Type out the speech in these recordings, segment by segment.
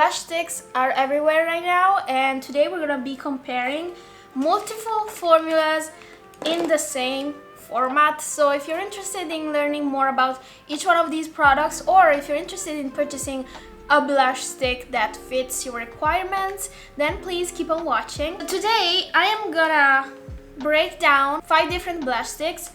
Blush sticks are everywhere right now, and today we're gonna be comparing multiple formulas in the same format. So if you're interested in learning more about each one of these products, or if you're interested in purchasing a blush stick that fits your requirements, then please keep on watching. Today I am gonna break down 5 different blush sticks.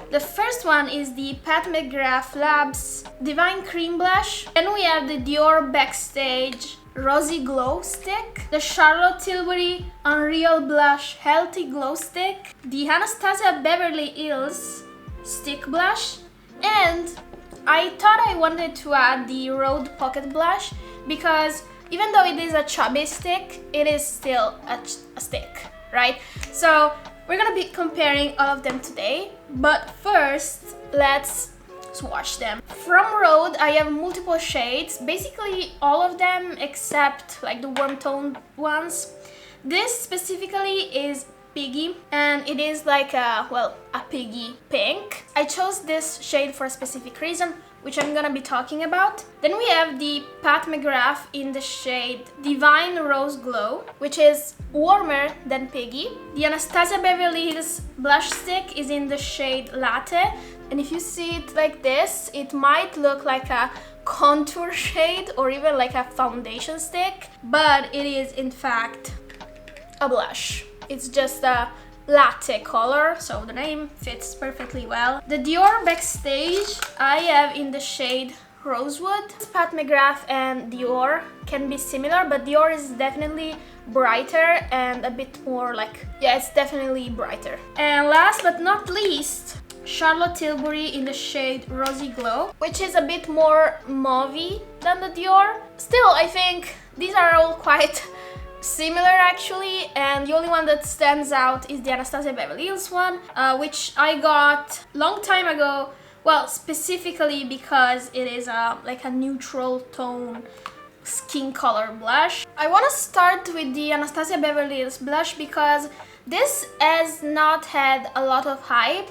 The first one is the Mcgrath Labs Divine Cream Blush. Then we have the Dior Backstage Rosy Glow Stick, the Charlotte Tilbury Unreal Blush Healthy Glow Stick, the Anastasia Beverly Hills Stick Blush, and I thought I wanted to add the Rhode Pocket Blush because even though it is a chubby stick, it is still a stick, right? So we're gonna be comparing all of them today, but first let's swatch them. From Rhode, I have multiple shades, basically all of them except like the warm toned ones. This specifically is Piggy, and it is like a piggy pink. I chose this shade for a specific reason, which I'm gonna be talking about. Then we have the Pat McGrath in the shade Divine Rose Glow, which is warmer than Piggy. The Anastasia Beverly Hills blush stick is in the shade Latte, and if you see it like this, it might look like a contour shade or even like a foundation stick, but it is in fact a blush. It's just a latte color, so the name fits perfectly well. The Dior Backstage I have in the shade Rosewood. Pat McGrath and Dior can be similar, but Dior is definitely brighter and a bit more like, yeah, it's definitely brighter. And last but not least, Charlotte Tilbury in the shade Rosy Glow, which is a bit more mauvey than the Dior. Still, I think these are all quite similar actually, and the only one that stands out is the Anastasia Beverly Hills one, which I got long time ago, well, specifically because it is like a neutral tone skin color blush. I want to start with the Anastasia Beverly Hills blush because this has not had a lot of hype.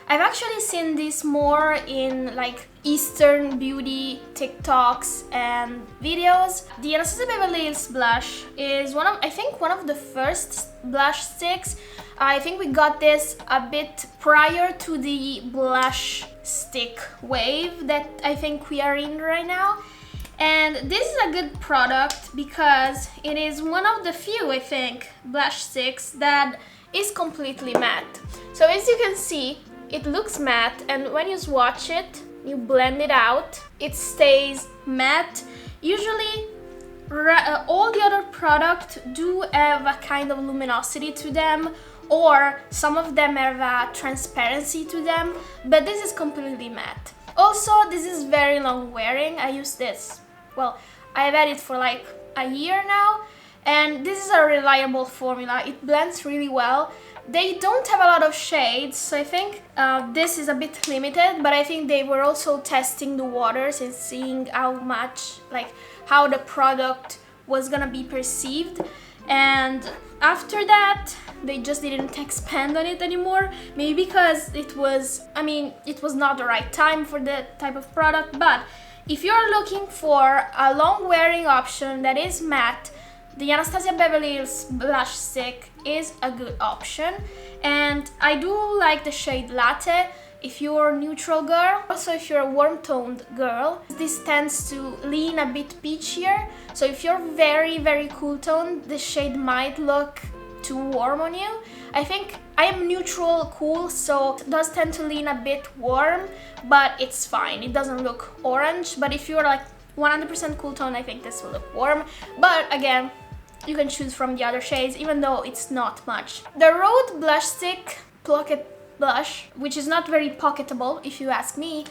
I've actually seen this more in like Eastern beauty TikToks and videos. The Anastasia Beverly Hills blush is I think one of the first blush sticks. I think we got this a bit prior to the blush stick wave that I think we are in right now. And this is a good product because it is one of the few, I think, blush sticks that is completely matte. So as you can see, it looks matte, and when you swatch it, you blend it out, it stays matte. Usually, all the other products do have a kind of luminosity to them, or some of them have a transparency to them, but this is completely matte. Also, this is very long wearing. I use this, well, I've had it for like a year now, and this is a reliable formula. It blends really well. They don't have a lot of shades, so I think this is a bit limited, but I think they were also testing the waters and seeing how the product was gonna be perceived. And after that, they just didn't expand on it anymore. Maybe because it was not the right time for that type of product, but if you're looking for a long wearing option that is matte, the Anastasia Beverly Hills blush stick is a good option, and I do like the shade Latte if you're a neutral girl. Also, if you're a warm-toned girl, this tends to lean a bit peachier, so if you're very, very cool-toned, the shade might look too warm on you. I think I am neutral cool, so it does tend to lean a bit warm, but it's fine. It doesn't look orange, but if you're like 100% cool tone, I think this will look warm. But again, you can choose from the other shades, even though it's not much. The Rhode Blush Stick Pocket Blush, which is not very pocketable if you ask me,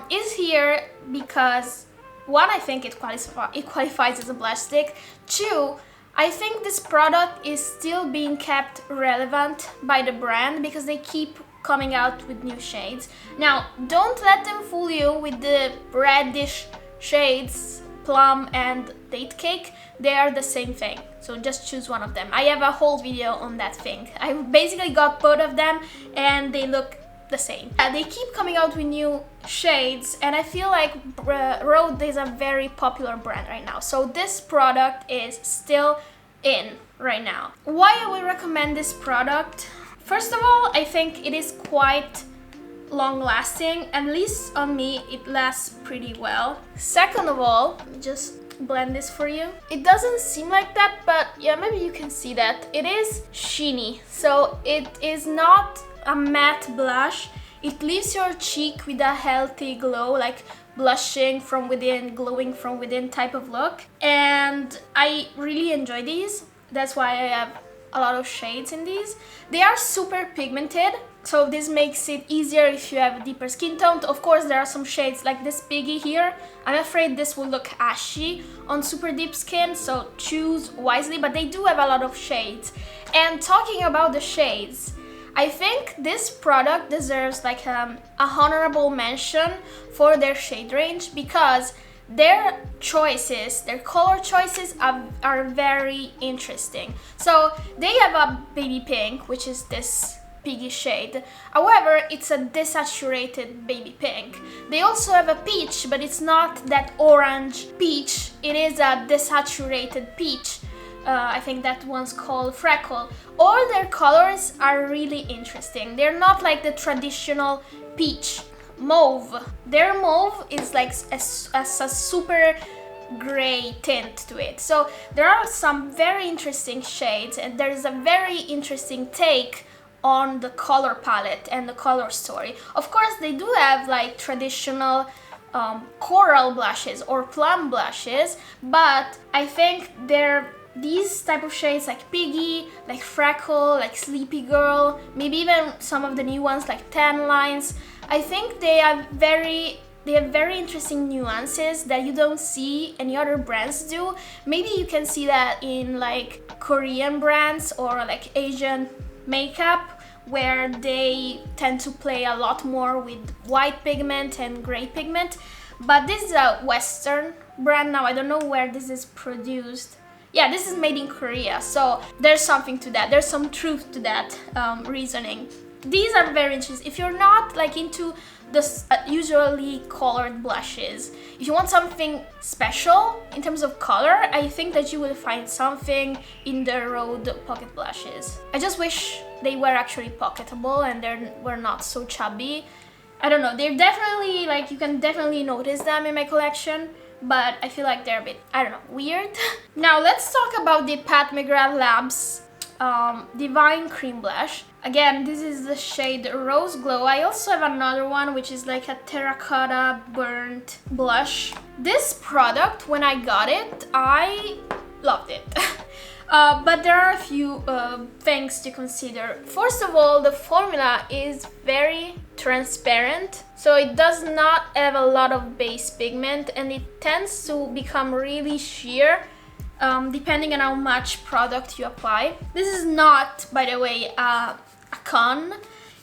is here because 1, I think it qualifies as a blush stick. 2, I think this product is still being kept relevant by the brand because they keep coming out with new shades. Now, don't let them fool you with the reddish shades, plum and date cake. They are the same thing, so just choose one of them. I have a whole video on that thing. I basically got both of them and they look the same. They keep coming out with new shades, and I feel like Rhode is a very popular brand right now. So this product is still in right now. Why I would recommend this product? First of all, I think it is quite long lasting. At least on me, it lasts pretty well. Second of all, let me just blend this for you. It doesn't seem like that, but yeah, maybe you can see that. It is sheeny, so it is not a matte blush. It leaves your cheek with a healthy glow, like blushing from within, glowing from within type of look. And I really enjoy these. That's why I have a lot of shades in these. They are super pigmented, so this makes it easier if you have a deeper skin tone. Of course, there are some shades like this Piggy here. I'm afraid this will look ashy on super deep skin, so choose wisely, but they do have a lot of shades. And talking about the shades, I think this product deserves like a honorable mention for their shade range, because their choices, their color choices are very interesting. So they have a baby pink, which is this Piggy shade. However, it's a desaturated baby pink. They also have a peach, but it's not that orange peach. It is a desaturated peach. I think that one's called Freckle. All their colors are really interesting. They're not like the traditional peach. Mauve. Their mauve is like a super gray tint to it. So there are some very interesting shades, and there's a very interesting take on the color palette and the color story. Of course, they do have like traditional coral blushes or plum blushes, but I think these type of shades like Piggy, like Freckle, like Sleepy Girl, maybe even some of the new ones like Tan Lines, I think they have very interesting nuances that you don't see any other brands do. Maybe you can see that in like Korean brands or like Asian makeup, where they tend to play a lot more with white pigment and gray pigment. But this is a Western brand now. I don't know where this is produced. Yeah, this is made in Korea, so there's something to that. There's some truth to that reasoning. These are very interesting. If you're not like into the usually colored blushes, if you want something special in terms of color, I think that you will find something in the Rhode pocket blushes. I just wish they were actually pocketable and they were not so chubby. I don't know, they're definitely like, you can definitely notice them in my collection, but I feel like they're a bit, I don't know, weird. Now let's talk about the Pat McGrath Labs Divine Cream Blush. Again, this is the shade Rose Glow. I also have another one which is like a terracotta burnt blush. This product, when I got it, I loved it. But there are a few things to consider. First of all, the formula is very transparent, so it does not have a lot of base pigment, and it tends to become really sheer depending on how much product you apply. This is not, by the way, a con,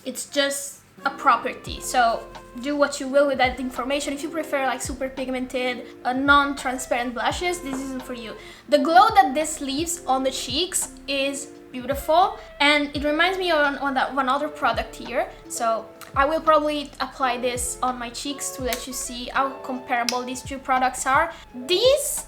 it's just a property, so do what you will with that information. If you prefer like super pigmented, non-transparent blushes, this isn't for you. The glow that this leaves on the cheeks is beautiful, and it reminds me of one other product here, so I will probably apply this on my cheeks to let you see how comparable these two products are. These,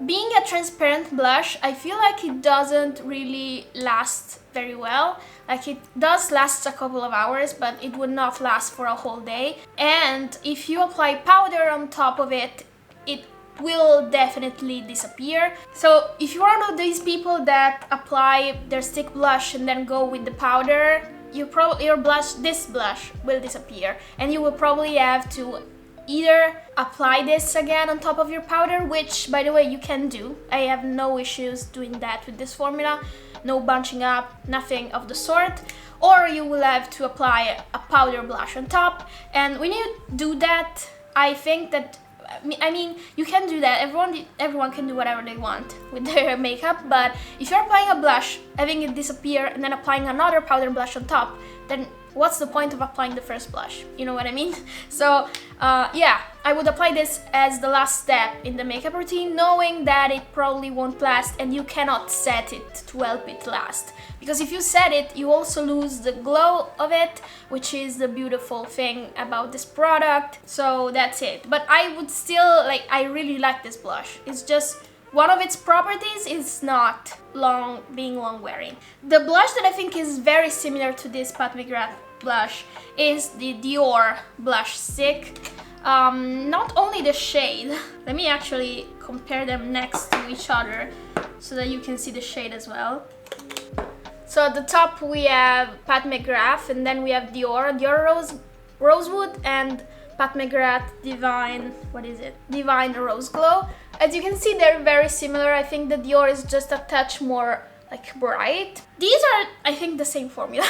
being a transparent blush, I feel like it doesn't really last very well. Like, it does last a couple of hours, but it would not last for a whole day. And if you apply powder on top of it, it will definitely disappear. So if you're one of these people that apply their stick blush and then go with the powder, this blush will disappear, and you will probably have to either apply this again on top of your powder, which, by the way, you can do. I have no issues doing that with this formula. No bunching up, nothing of the sort. Or you will have to apply a powder blush on top. And when you do that, I think that, I mean, you can do that. Everyone can do whatever they want with their makeup. But if you're applying a blush, having it disappear, and then applying another powder blush on top, then what's the point of applying the first blush? You know what I mean? So yeah, I would apply this as the last step in the makeup routine, knowing that it probably won't last and you cannot set it to help it last. Because if you set it, you also lose the glow of it, which is the beautiful thing about this product. So that's it. But I would still, like, I really like this blush. It's just one of its properties is not being long wearing. The blush that I think is very similar to this Pat McGrath blush is the Dior blush stick. Not only the shade, let me actually compare them next to each other so that you can see the shade as well. So at the top we have Pat McGrath, and then we have Dior Rosewood, and Pat McGrath Divine Rose Glow. As you can see, they're very similar. I think the Dior is just a touch more like bright. These are, I think, the same formula.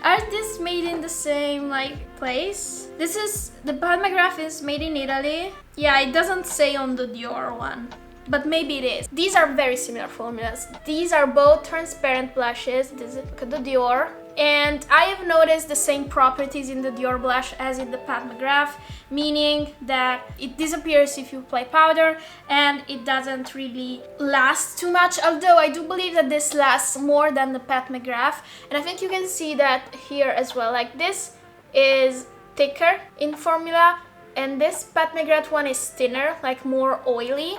Are these made in the same place? This is, the Pat McGrath is made in Italy. Yeah, it doesn't say on the Dior one, but maybe it is. These are very similar formulas. These are both transparent blushes. This is the Dior. And I have noticed the same properties in the Dior blush as in the Pat McGrath, meaning that it disappears if you apply powder and it doesn't really last too much, although I do believe that this lasts more than the Pat McGrath. And I think you can see that here as well. Like, this is thicker in formula and this Pat McGrath one is thinner, like more oily.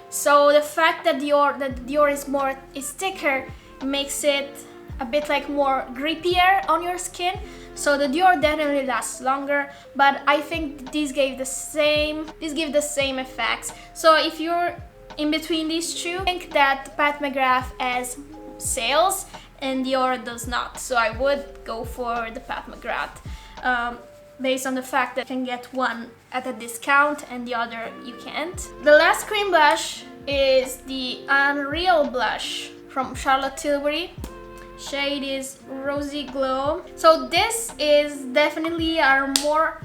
So the fact that Dior is thicker makes it a bit like more grippier on your skin. So the Dior definitely lasts longer, but I think these give the same effects. So if you're in between these two, I think that Pat McGrath has sales and Dior does not. So I would go for the Pat McGrath based on the fact that you can get one at a discount and the other you can't. The last cream blush is the Unreal blush from Charlotte Tilbury. Shade is Rosy Glow. So this is definitely our more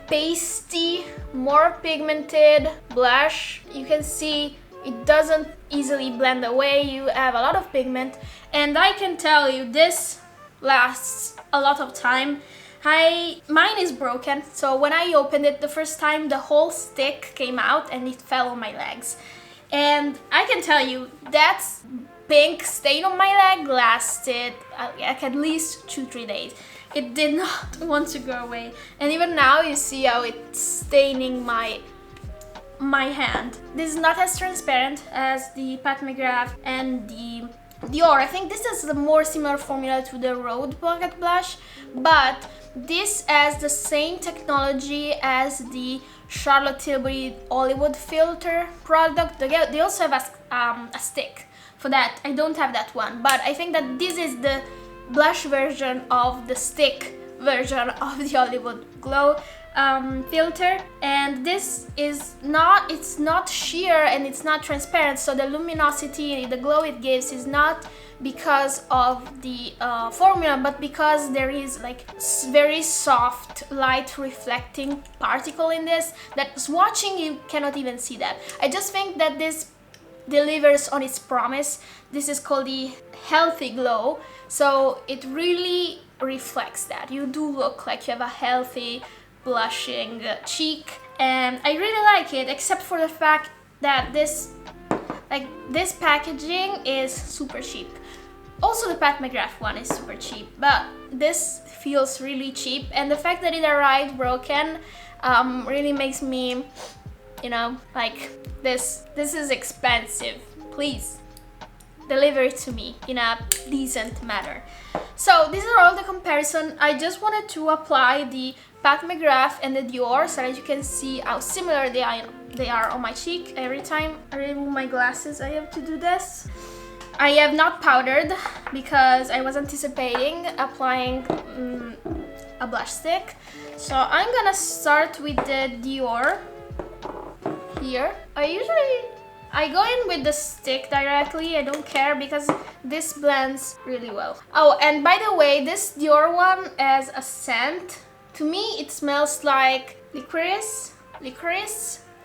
pasty, more pigmented blush. You can see it doesn't easily blend away. You have a lot of pigment, and I can tell you this lasts a lot of time. Mine is broken, so when I opened it the first time, the whole stick came out and it fell on my legs. And I can tell you that's pink stain on my leg lasted like at least 2-3 days. It did not want to go away, and even now you see how it's staining my hand. This is not as transparent as the Pat McGrath and the Dior. I think this is the more similar formula to the Rode Pocket Blush, but this has the same technology as the Charlotte Tilbury Hollywood filter product. They also have a stick for that. I don't have that one, but I think that this is the blush version of the stick version of the Hollywood Glow filter, and this is not, it's not sheer and it's not transparent, so the luminosity, the glow it gives is not because of the formula, but because there is like very soft light reflecting particle in this that swatching you cannot even see that. I just think that this delivers on its promise. This is called the Healthy Glow, so it really reflects that. You do look like you have a healthy blushing cheek, and I really like it, except for the fact that this packaging is super cheap. Also the Pat McGrath one is super cheap, but this feels really cheap, and the fact that it arrived broken really makes me, you know, like, this is expensive. Please deliver it to me in a decent manner. So these are all the comparison. I just wanted to apply the Pat McGrath and the Dior so that you can see how similar they are on my cheek. Every time I remove my glasses, I have to do this. I have not powdered because I was anticipating applying a blush stick. So I'm gonna start with the Dior here. I go in with the stick directly. I don't care because this blends really well. Oh, and by the way, this Dior one has a scent. To me, it smells like licorice.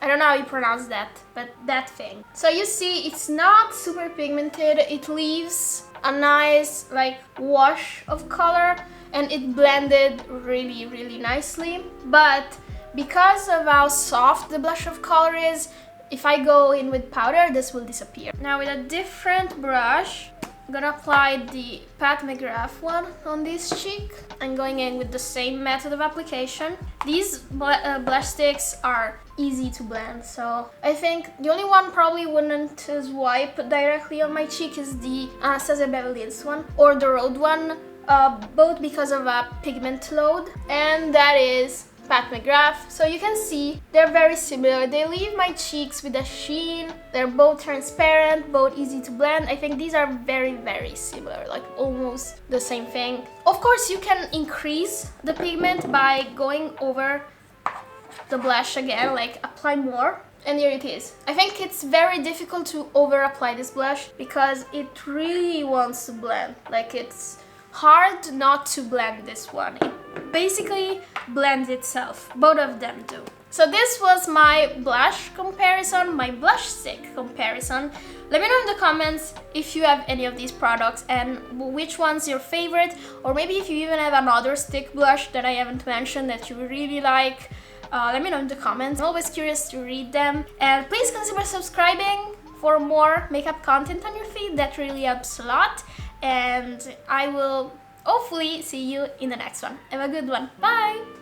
I don't know how you pronounce that, but that thing. So you see, it's not super pigmented. It leaves a nice like wash of color, and it blended really, really nicely. But because of how soft the blush of color is, if I go in with powder, this will disappear. Now with a different brush, I'm gonna apply the Pat McGrath one on this cheek. I'm going in with the same method of application. These blush sticks are easy to blend, so I think the only one probably wouldn't swipe directly on my cheek is the Anastasia Beverly Hills one or the Rhode one, both because of a pigment load, and that is Pat McGrath. So you can see they're very similar. They leave my cheeks with a sheen. They're both transparent, both easy to blend. I think these are very, very similar, like almost the same thing. Of course, you can increase the pigment by going over the blush again, like apply more. And here it is. I think it's very difficult to over apply this blush because it really wants to blend. Like, it's hard not to blend this one. It basically blends itself. Both of them do. So this was my blush comparison, my blush stick comparison. Let me know in the comments if you have any of these products and which one's your favorite, or maybe if you even have another stick blush that I haven't mentioned that you really like. Let me know in the comments. I'm always curious to read them. And please consider subscribing for more makeup content on your feed. That really helps a lot. And I will hopefully see you in the next one. Have a good one. Bye!